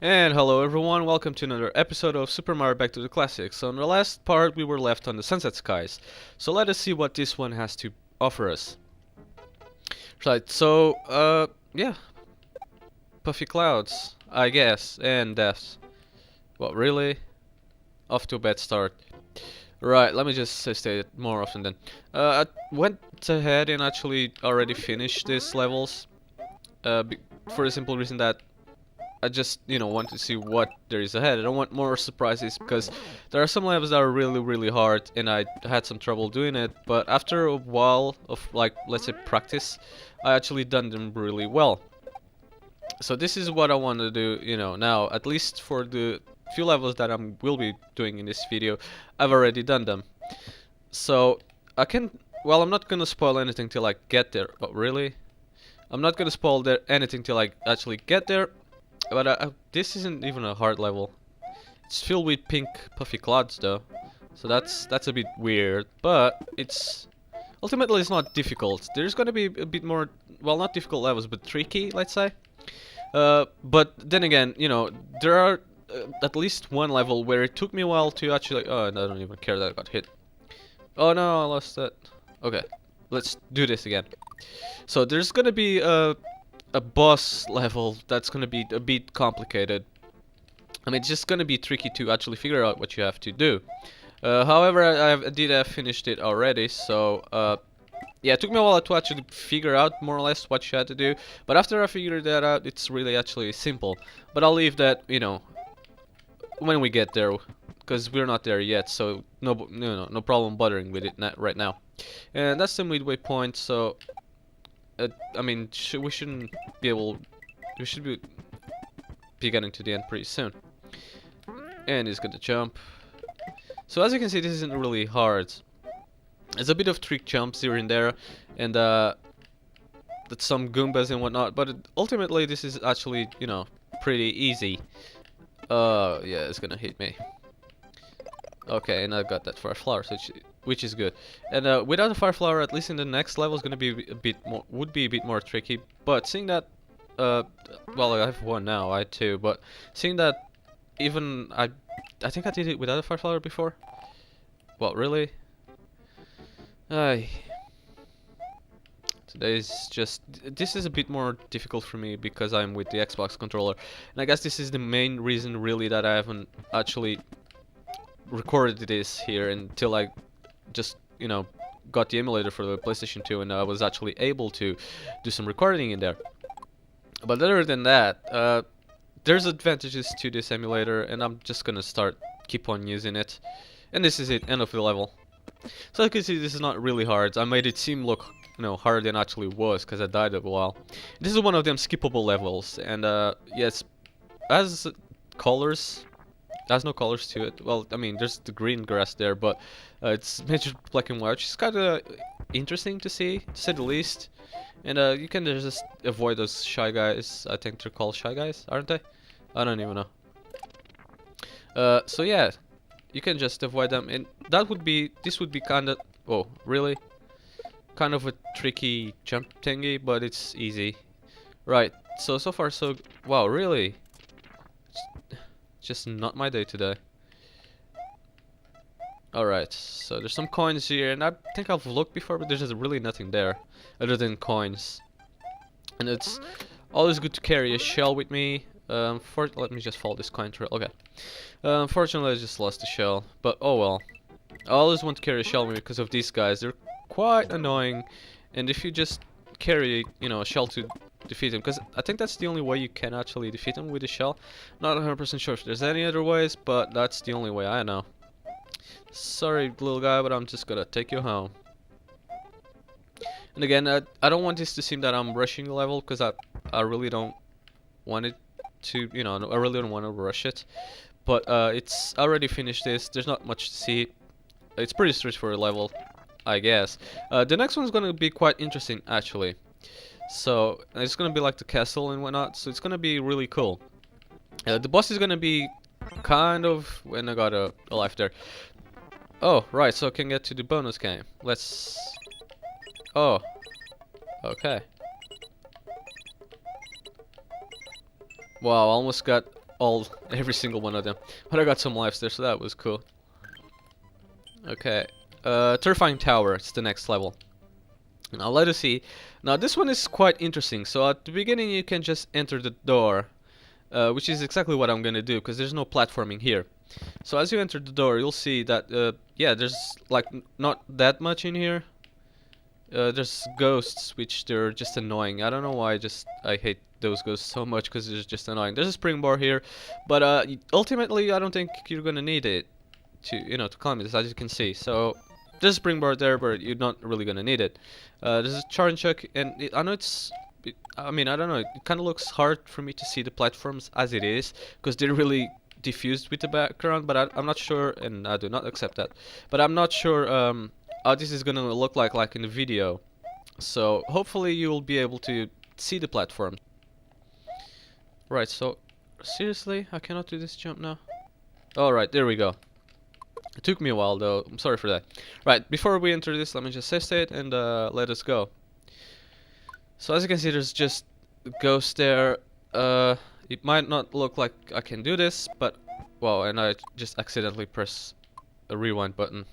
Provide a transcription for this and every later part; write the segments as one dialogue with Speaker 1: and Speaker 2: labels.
Speaker 1: And hello everyone, welcome to another episode of Super Mario Back to the Classics. So in the last part we were left on the Sunset Skies. So let us see what this one has to offer us. Right, so yeah, puffy clouds, I guess, and deaths. What, really? Off to a bad start. Right, let me just state it more often then. I went ahead and actually already finished these levels. For the simple reason that I just, want to see what there is ahead. I don't want more surprises because there are some levels that are really, really hard and I had some trouble doing it. But after a while of, like, let's say practice, I actually done them really well. So this is what I want to do, now, at least for the few levels that I will be doing in this video, I've already done them. So I can, well, I'm not gonna spoil anything till I get there. Oh, really? I'm not gonna spoil anything till I actually get there. But this isn't even a hard level. It's filled with pink puffy clouds though, so that's a bit weird. But it's ultimately it's not difficult. There's gonna be a bit more, well, not difficult levels, but tricky, let's say. But then again, there are at least one level where it took me a while to actually. Oh, and I don't even care that I got hit. Oh no, I lost that. Okay, let's do this again. So there's gonna be a boss level that's gonna be a bit complicated. I mean, it's just gonna be tricky to actually figure out what you have to do. However, I did have finished it already, so yeah, it took me a while to actually figure out more or less what you had to do. But after I figured that out, it's really actually simple. But I'll leave that, when we get there, because we're not there yet. So no problem bothering with it right now. And that's the midway point. So I mean, we shouldn't be able. We should be getting to the end pretty soon. And he's gonna jump. So as you can see, this isn't really hard. There's a bit of trick jumps here and there, and that's some Goombas and whatnot. But ultimately, this is actually, pretty easy. Yeah, it's gonna hit me. Okay, and I got that fire flower, which is good. And without the fire flower, at least in the next level, is gonna be a bit more, would be a bit more tricky. But seeing that, well, I have one now, I had two, but seeing that even I think I did it without a fire flower before. Well, really? Ay. This is a bit more difficult for me because I'm with the Xbox controller. And I guess this is the main reason really that I haven't actually recorded this here until I just, got the emulator for the PlayStation 2 and I was actually able to do some recording in there. But other than that, there's advantages to this emulator and I'm just gonna keep on using it. And this is it, end of the level. So you can see this is not really hard. I made it seem look, harder than it actually was because I died a while. This is one of them skippable levels, and yes, as colors, has no colors to it. Well, I mean, there's the green grass there, but it's major black and white, which is kind of interesting to see, to say the least. And you can just avoid those shy guys. I think they're called shy guys, aren't they? I don't even know. So yeah, you can just avoid them, and this would be kind of, oh, really? Kind of a tricky jump thingy, but it's easy. Right, so far so, wow, really? Just not my day today. Alright, so there's some coins here, and I think I've looked before, but there's just really nothing there, other than coins. And it's always good to carry a shell with me. Let me just follow this coin trail. Okay. Unfortunately, I just lost the shell, but oh well. I always want to carry a shell with me because of these guys. They're quite annoying, and if you just carry, a shell to defeat them, because I think that's the only way you can actually defeat them with a shell. Not 100% sure if there's any other ways, but that's the only way I know. Sorry, little guy, but I'm just gonna take you home. And again, I don't want this to seem that I'm rushing the level, because I really don't want it to, I really don't want to rush it. But it's already finished this. There's not much to see. It's pretty straightforward level, I guess. The next one's gonna be quite interesting, actually. So it's gonna be like the castle and whatnot. So it's gonna be really cool. The boss is gonna be kind of when I got a life there. Oh, right. So I can get to the bonus game. Let's. Oh. Okay. Wow, almost got every single one of them. But I got some lives there, so that was cool. Okay, Terrifying Tower, it's the next level. Now let us see. Now this one is quite interesting. So at the beginning you can just enter the door, which is exactly what I'm gonna do, because there's no platforming here. So as you enter the door, you'll see that yeah, there's like not that much in here. There's ghosts, which they're just annoying. I don't know why. I hate those ghosts so much because they're just annoying. There's a springboard here, but ultimately I don't think you're gonna need it to climb this, as you can see. So there's a springboard there, but you're not really gonna need it. There's a charge chuck, and I know I mean, I don't know. It kind of looks hard for me to see the platforms as it is, because they're really diffused with the background. But I'm not sure, and I do not accept that. But I'm not sure how this is gonna look like in the video. So hopefully you'll be able to see the platform. Right. So seriously, I cannot do this jump now. All right, there we go. It took me a while though. I'm sorry for that. Right, before we enter this, let me just save state and let us go. So as you can see, there's just a ghost there. It might not look like I can do this, but wow, and I just accidentally press a rewind button.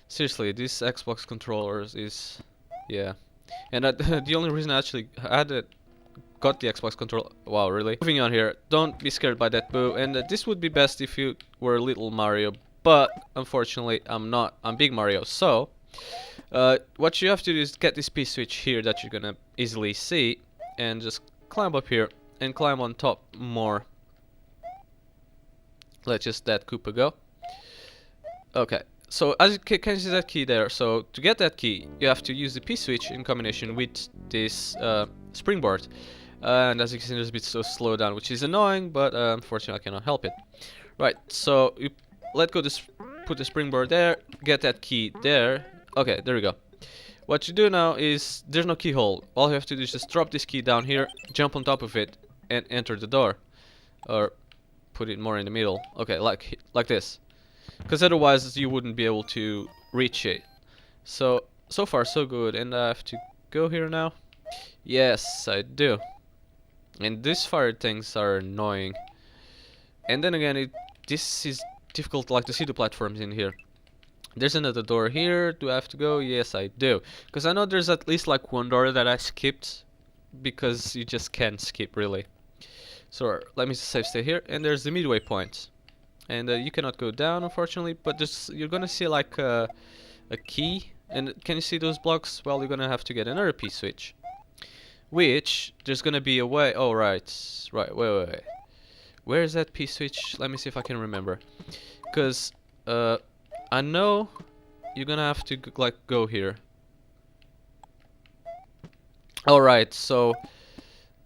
Speaker 1: Seriously, these Xbox controllers is, yeah. And the only reason I actually got the Xbox controller. Wow, really? Moving on here. Don't be scared by that boo. And this would be best if you were Little Mario, but unfortunately I'm not. I'm Big Mario. So what you have to do is get this P-switch here that you're gonna easily see, and just climb up here and climb on top more. Let just that Koopa go. Okay. So as you can see that key there, so to get that key you have to use the P-switch in combination with this springboard, and as you can see there's a bit so slow down, which is annoying, but unfortunately I cannot help it. Right, so you let go this, put the springboard there, get that key there. Okay, there we go. What you do now is, there's no keyhole, all you have to do is just drop this key down here, jump on top of it and enter the door, or put it more in the middle. Okay, like this. Because otherwise you wouldn't be able to reach it. So far so good. And I have to go here now. Yes, I do. And these fire things are annoying. And then again, this is difficult, like, to see the platforms in here. There's another door here. Do I have to go? Yes, I do. Because I know there's at least like one door that I skipped, because you just can't skip really. So let me just save stay here. And there's the midway point. And you cannot go down, unfortunately, but you're gonna see like a key. And can you see those blocks? Well, you're gonna have to get another P-switch, which there's gonna be a way. Oh, right, wait. Where is that P-switch? Let me see if I can remember. Because I know you're gonna have to like go here. All right, so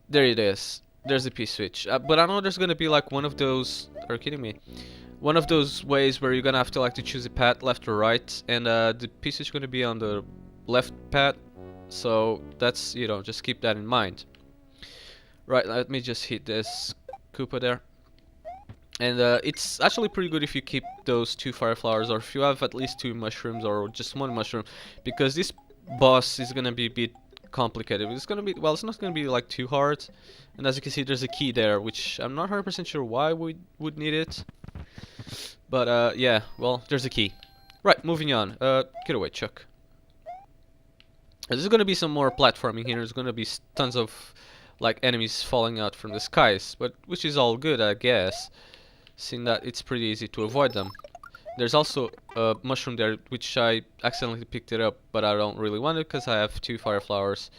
Speaker 1: there it is. There's a P-switch, but I know there's gonna be like one of those. Are you kidding me? One of those ways where you're gonna have to like to choose a path, left or right, and the P-switch is gonna be on the left path. So that's, just keep that in mind. Right, let me just hit this Koopa there. And it's actually pretty good if you keep those 2 fire flowers, or if you have at least 2 mushrooms, or just 1 mushroom, because this boss is gonna be a bit complicated. It's gonna be, well, it's not gonna be like too hard. And as you can see, there's a key there, which I'm not 100% sure why we would need it. But yeah, well, there's a key. Right, moving on. Get away, Chuck. There's gonna be some more platforming here. There's gonna be tons of like enemies falling out from the skies, but which is all good, I guess, seeing that it's pretty easy to avoid them. There's also a mushroom there, which I accidentally picked it up, but I don't really want it because I have 2 fire flowers,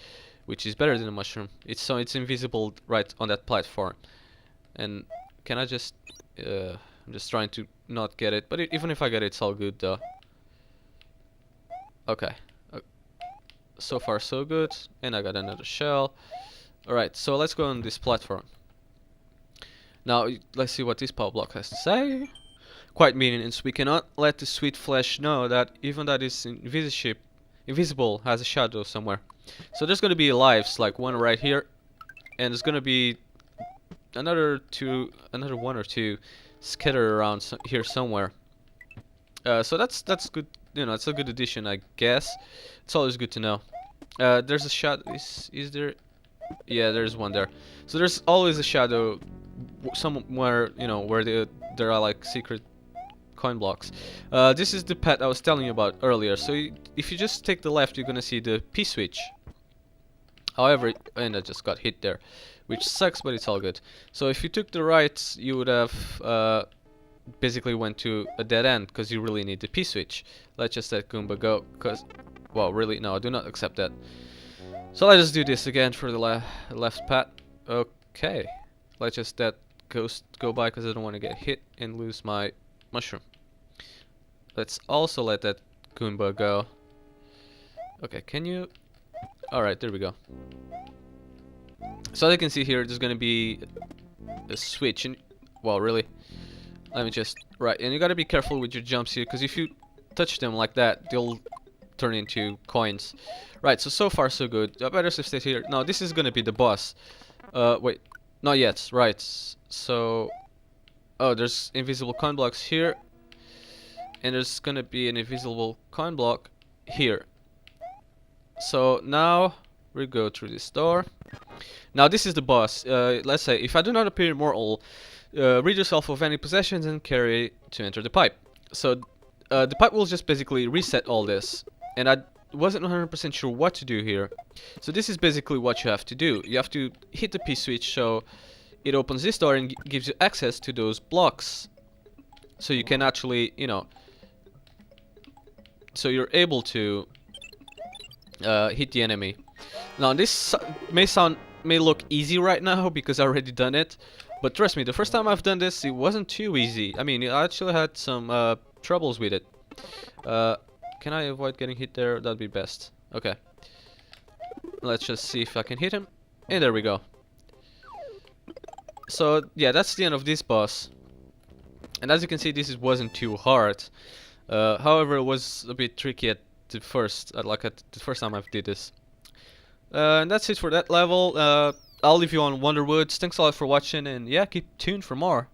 Speaker 1: which is better than a mushroom. It's invisible right on that platform. And can I just I'm just trying to not get it, but even if I get it, it's all good though. Okay. So far so good, and I got another shell. Alright, so let's go on this platform. Now, let's see what this power block has to say. Quite meaningless. We cannot let the sweet flesh know that even that is invisible has a shadow somewhere. So there's gonna be lives, like one right here, and there's gonna be another 1 or 2 scattered around here somewhere. So that's good. It's a good addition, I guess. It's always good to know. There's a shadow. Is there? Yeah, there's one there. So there's always a shadow somewhere, you know, where there are like secret coin blocks. This is the pad I was telling you about earlier. So if you just take the left, you're gonna see the P-switch. However, and I just got hit there, which sucks, but it's all good. So if you took the right, you would have basically went to a dead end, because you really need the P-switch. Let's just let Goomba go, because, well, really, no, I do not accept that. So let's just do this again for the left pad. Okay, let's just let Ghost go by, because I don't want to get hit and lose my mushroom. Let's also let that Goomba go. Okay, can you... Alright, there we go. So as you can see here, there's gonna be a switch, and well, really, let me just right. And you gotta be careful with your jumps here, because if you touch them like that, they'll turn into coins. Right. So far so good. I better stay here. Now this is gonna be the boss. Wait, not yet. Right. So, oh, there's invisible coin blocks here, and there's gonna be an invisible coin block here. So now we go through this door. Now this is the boss. Let's say if I do not appear immortal, rid yourself of any possessions and carry to enter the pipe. So the pipe will just basically reset all this, and I wasn't 100% sure what to do here. So this is basically what you have to do. You have to hit the P switch so it opens this door and gives you access to those blocks. So you can actually, you know, so you're able to hit the enemy. Now this may look easy right now because I already done it, but trust me, the first time I've done this, it wasn't too easy. I mean, I actually had some troubles with it. Can I avoid getting hit there? That'd be best. Okay. Let's just see if I can hit him. And there we go. So yeah, that's the end of this boss. And as you can see, this wasn't too hard. However, it was a bit tricky at the first, at the first time I did this. And that's it for that level. I'll leave you on Wonderwoods. Thanks a lot for watching, and yeah, keep tuned for more.